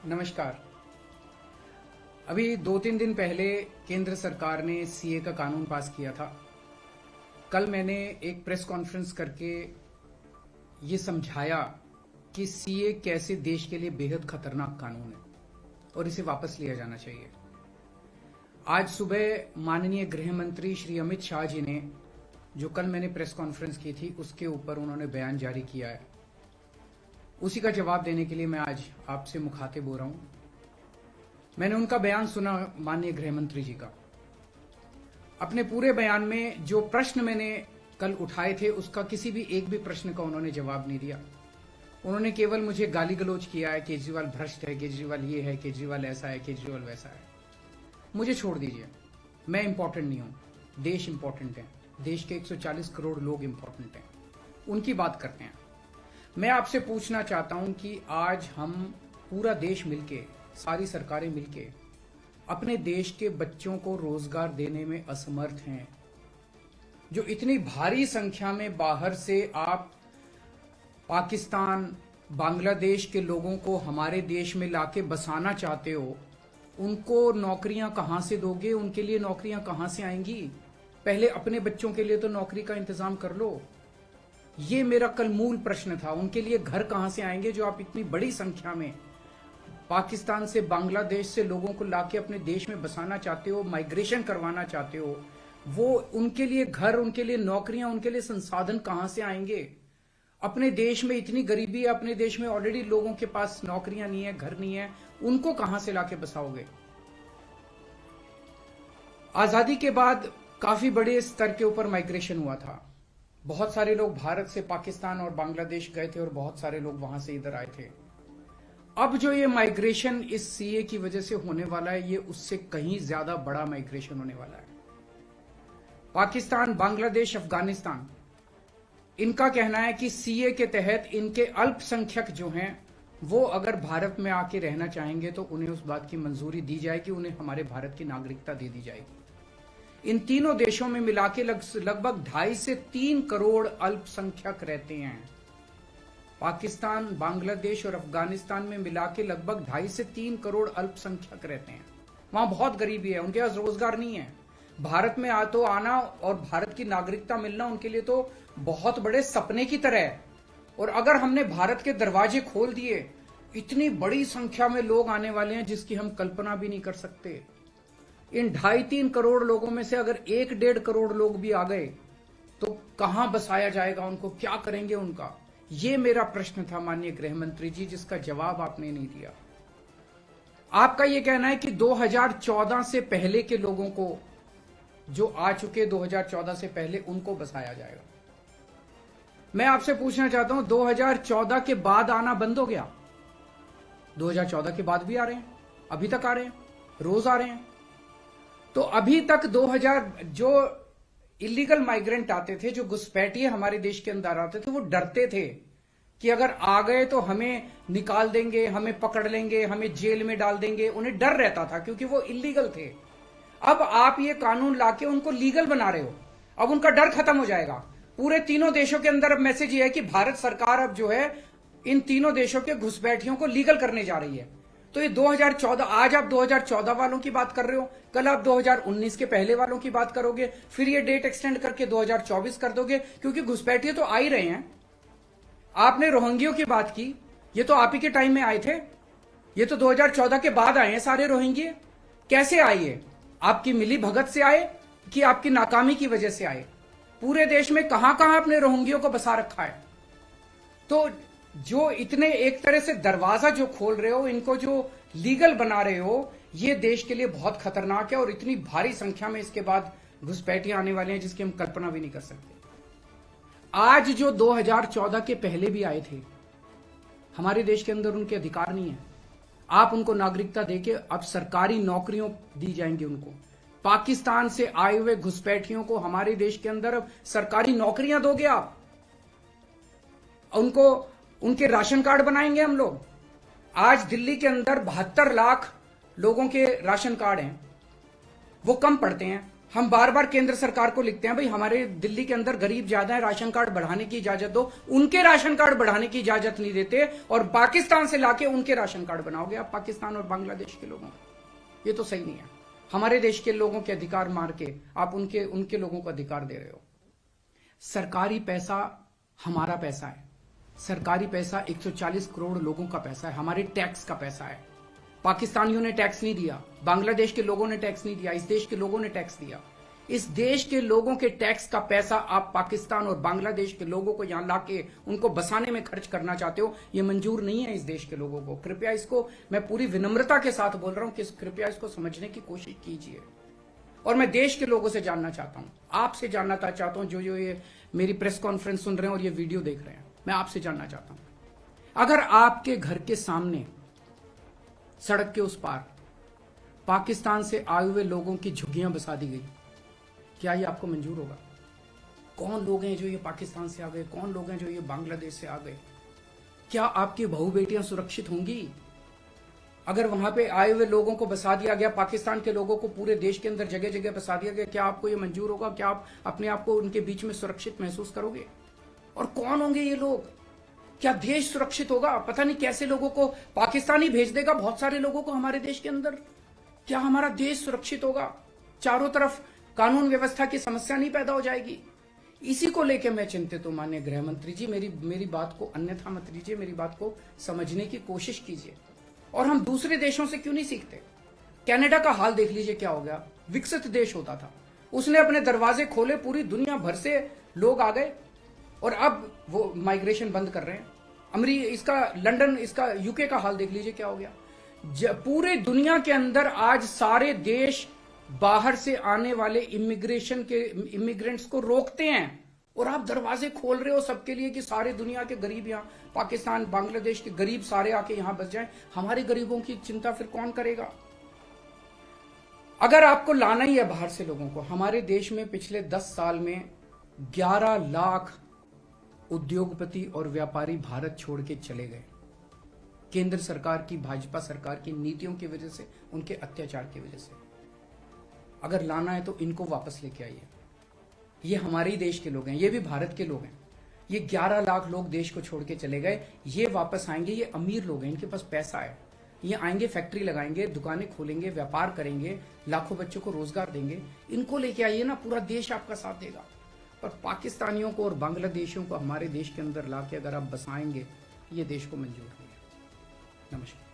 नमस्कार। अभी 2-3 दिन पहले केंद्र सरकार ने सीए का कानून पास किया था। कल मैंने एक प्रेस कॉन्फ्रेंस करके ये समझाया कि सीए कैसे देश के लिए बेहद खतरनाक कानून है और इसे वापस लिया जाना चाहिए। आज सुबह माननीय गृह मंत्री श्री अमित शाह जी ने, जो कल मैंने प्रेस कॉन्फ्रेंस की थी, उसके ऊपर उन्होंने बयान जारी किया है। उसी का जवाब देने के लिए मैं आज आपसे मुखातिब हो रहा हूं। मैंने उनका बयान सुना, माननीय गृह मंत्री जी का। अपने पूरे बयान में जो प्रश्न मैंने कल उठाए थे, उसका किसी भी एक भी प्रश्न का उन्होंने जवाब नहीं दिया। उन्होंने केवल मुझे गाली गलौज किया है, केजरीवाल भ्रष्ट है, केजरीवाल ये है, केजरीवाल ऐसा है, केजरीवाल वैसा है। मुझे छोड़ दीजिए, मैं इंपॉर्टेंट नहीं हूं, देश इंपॉर्टेंट है। देश के 140 करोड़ लोग इंपॉर्टेंट हैं, उनकी बात करते हैं। मैं आपसे पूछना चाहता हूं कि आज हम पूरा देश मिलके, सारी सरकारें मिलके अपने देश के बच्चों को रोजगार देने में असमर्थ हैं। जो इतनी भारी संख्या में बाहर से आप पाकिस्तान, बांग्लादेश के लोगों को हमारे देश में लाके बसाना चाहते हो, उनको नौकरियां कहां से दोगे? उनके लिए नौकरियां कहां से आएंगी? पहले अपने बच्चों के लिए तो नौकरी का इंतजाम कर लो। ये मेरा कल मूल प्रश्न था। उनके लिए घर कहां से आएंगे जो आप इतनी बड़ी संख्या में पाकिस्तान से, बांग्लादेश से लोगों को लाके अपने देश में बसाना चाहते हो, माइग्रेशन करवाना चाहते हो? वो उनके लिए घर, उनके लिए नौकरियां, उनके लिए संसाधन कहां से आएंगे? अपने देश में इतनी गरीबी है, अपने देश में ऑलरेडी लोगों के पास नौकरियां नहीं है, घर नहीं है, उनको कहां से लाके बसाओगे? आजादी के बाद काफी बड़े स्तर के ऊपर माइग्रेशन हुआ था। बहुत सारे लोग भारत से पाकिस्तान और बांग्लादेश गए थे और बहुत सारे लोग वहां से इधर आए थे। अब जो ये माइग्रेशन इस सीए की वजह से होने वाला है, ये उससे कहीं ज्यादा बड़ा माइग्रेशन होने वाला है। पाकिस्तान, बांग्लादेश, अफगानिस्तान, इनका कहना है कि सीए के तहत इनके अल्पसंख्यक जो हैं, वो अगर भारत में आके रहना चाहेंगे तो उन्हें उस बात की मंजूरी दी जाएगी, उन्हें हमारे भारत की नागरिकता दे दी जाएगी। इन तीनों देशों में मिलाके लगभग 2.5 से 3 करोड़ अल्पसंख्यक रहते हैं। पाकिस्तान, बांग्लादेश और अफगानिस्तान में मिलाके लगभग 2.5 से 3 करोड़ अल्पसंख्यक रहते हैं। वहां बहुत गरीबी है, उनके पास रोजगार नहीं है। भारत में तो आना और भारत की नागरिकता मिलना उनके लिए तो बहुत बड़े सपने की तरह है। और अगर हमने भारत के दरवाजे खोल दिए, इतनी बड़ी संख्या में लोग आने वाले हैं जिसकी हम कल्पना भी नहीं कर सकते। इन 2.5-3 करोड़ लोगों में से अगर 1-1.5 करोड़ लोग भी आ गए तो कहां बसाया जाएगा उनको? क्या करेंगे उनका? ये मेरा प्रश्न था माननीय गृह मंत्री जी, जिसका जवाब आपने नहीं दिया। आपका यह कहना है कि 2014 से पहले के लोगों को, जो आ चुके 2014 से पहले, उनको बसाया जाएगा। मैं आपसे पूछना चाहता हूं, 2014 के बाद आना बंद हो गया? 2014 के बाद भी आ रहे हैं, अभी तक आ रहे हैं, रोज आ रहे हैं। तो अभी तक 2000 जो इलीगल माइग्रेंट आते थे, जो घुसपैठिए हमारे देश के अंदर आते थे, वो डरते थे कि अगर आ गए तो हमें निकाल देंगे, हमें पकड़ लेंगे, हमें जेल में डाल देंगे। उन्हें डर रहता था क्योंकि वो इलीगल थे। अब आप ये कानून लाके उनको लीगल बना रहे हो, अब उनका डर खत्म हो जाएगा। पूरे तीनों देशों के अंदर अब मैसेज ये है कि भारत सरकार अब जो है इन तीनों देशों के घुसपैठियों को लीगल करने जा रही है। तो ये 2014, आज आप 2014 वालों की बात कर रहे हो, कल आप 2019 के पहले वालों की बात करोगे, फिर ये डेट एक्सटेंड करके 2024 कर दोगे, क्योंकि घुसपैठिए तो आ ही रहे हैं। आपने रोहिंग्यों की बात की, ये तो आप ही के टाइम में आए थे, ये तो 2014 के बाद आए हैं सारे रोहिंग्ये। कैसे आए ये? आपकी मिली भगत से आए कि आपकी नाकामी की वजह से आए? पूरे देश में कहां कहां आपने रोहिंग्यों को बसा रखा है? तो जो इतने एक तरह से दरवाजा जो खोल रहे हो, इनको जो लीगल बना रहे हो, ये देश के लिए बहुत खतरनाक है। और इतनी भारी संख्या में इसके बाद घुसपैठिए आने वाले हैं जिसकी हम कल्पना भी नहीं कर सकते। आज जो 2014 के पहले भी आए थे, हमारे देश के अंदर उनके अधिकार नहीं है। आप उनको नागरिकता देके अब सरकारी नौकरियों दी जाएंगी उनको। पाकिस्तान से आए हुए घुसपैठियों को हमारे देश के अंदर अब सरकारी नौकरियां दोगे आप, उनको उनके राशन कार्ड बनाएंगे हम लोग। आज दिल्ली के अंदर 72 लाख लोगों के राशन कार्ड हैं, वो कम पड़ते हैं। हम बार बार केंद्र सरकार को लिखते हैं, भाई हमारे दिल्ली के अंदर गरीब ज्यादा है, राशन कार्ड बढ़ाने की इजाजत दो। उनके राशन कार्ड बढ़ाने की इजाजत नहीं देते और पाकिस्तान से लाके उनके राशन कार्ड बनाओगे आप, पाकिस्तान और बांग्लादेश के लोगों को। ये तो सही नहीं है। हमारे देश के लोगों के अधिकार मार के आप उनके लोगों को अधिकार दे रहे हो। सरकारी पैसा हमारा पैसा है। सरकारी पैसा 140 करोड़ लोगों का पैसा है, हमारे टैक्स का पैसा है। पाकिस्तानियों ने टैक्स नहीं दिया, बांग्लादेश के लोगों ने टैक्स नहीं दिया, इस देश के लोगों ने टैक्स दिया। इस देश के लोगों के टैक्स का पैसा आप पाकिस्तान और बांग्लादेश के लोगों को यहां लाके उनको बसाने में खर्च करना चाहते हो। यह मंजूर नहीं है इस देश के लोगों को। कृपया इसको, मैं पूरी विनम्रता के साथ बोल रहा हूं कि कृपया इसको समझने की कोशिश कीजिए। और मैं देश के लोगों से जानना चाहता हूं, आपसे जानना चाहता हूं, जो ये मेरी प्रेस कॉन्फ्रेंस सुन रहे हैं और ये वीडियो देख रहे हैं, मैं आपसे जानना चाहता हूं, अगर आपके घर के सामने सड़क के उस पार पाकिस्तान से आए हुए लोगों की झुग्गियां बसा दी गई, क्या ये आपको मंजूर होगा? कौन लोग हैं जो ये पाकिस्तान से आ गए? कौन लोग हैं जो ये बांग्लादेश से आ गए? क्या आपकी बहू बेटियां सुरक्षित होंगी? अगर वहां पे आए हुए लोगों को बसा दिया गया, पाकिस्तान के लोगों को पूरे देश के अंदर जगह जगह बसा दिया गया, क्या आपको ये मंजूर होगा? क्या आप अपने आप को उनके बीच में सुरक्षित महसूस करोगे? और कौन होंगे ये लोग? क्या देश सुरक्षित होगा? पता नहीं कैसे लोगों को पाकिस्तान ही भेज देगा, बहुत सारे लोगों को हमारे देश के अंदर। क्या हमारा देश सुरक्षित होगा? चारों तरफ कानून व्यवस्था की समस्या नहीं पैदा हो जाएगी? इसी को लेकर मैं चिंतित हूं। माननीय गृह मंत्री जी, मेरी बात को अन्यथा मत लीजिए, मेरी बात को समझने की कोशिश कीजिए। और हम दूसरे देशों से क्यों नहीं सीखते? कनाडा का हाल देख लीजिए, क्या हो गया। विकसित देश होता था, उसने अपने दरवाजे खोले, पूरी दुनिया भर से लोग आ गए और अब वो माइग्रेशन बंद कर रहे हैं। इसका लंदन, इसका यूके का हाल देख लीजिए, क्या हो गया। पूरे दुनिया के अंदर आज सारे देश बाहर से आने वाले इमिग्रेंट्स को रोकते हैं और आप दरवाजे खोल रहे हो सबके लिए कि सारे दुनिया के गरीब यहाँ, पाकिस्तान बांग्लादेश के गरीब सारे आके यहां बस जाएं। हमारे गरीबों की चिंता फिर कौन करेगा? अगर आपको लाना ही है बाहर से लोगों को, हमारे देश में पिछले 10 साल में 11 लाख उद्योगपति और व्यापारी भारत छोड़ के चले गए। केंद्र सरकार की, भाजपा सरकार की नीतियों की वजह से, उनके अत्याचार की वजह से। अगर लाना है तो इनको वापस लेके आइए। ये हमारे ही देश के लोग हैं, ये भी भारत के लोग हैं। ये 11 लाख लोग देश को छोड़ के चले गए, ये वापस आएंगे। ये अमीर लोग हैं, इनके पास पैसा है। ये आएंगे, फैक्ट्री लगाएंगे, दुकानें खोलेंगे, व्यापार करेंगे, लाखों बच्चों को रोजगार देंगे। इनको लेके आइए ना, पूरा देश आपका साथ देगा। और पाकिस्तानियों को और बांग्लादेशियों को हमारे देश के अंदर लाके अगर आप बसाएंगे, ये देश को मंजूर नहीं है। नमस्कार।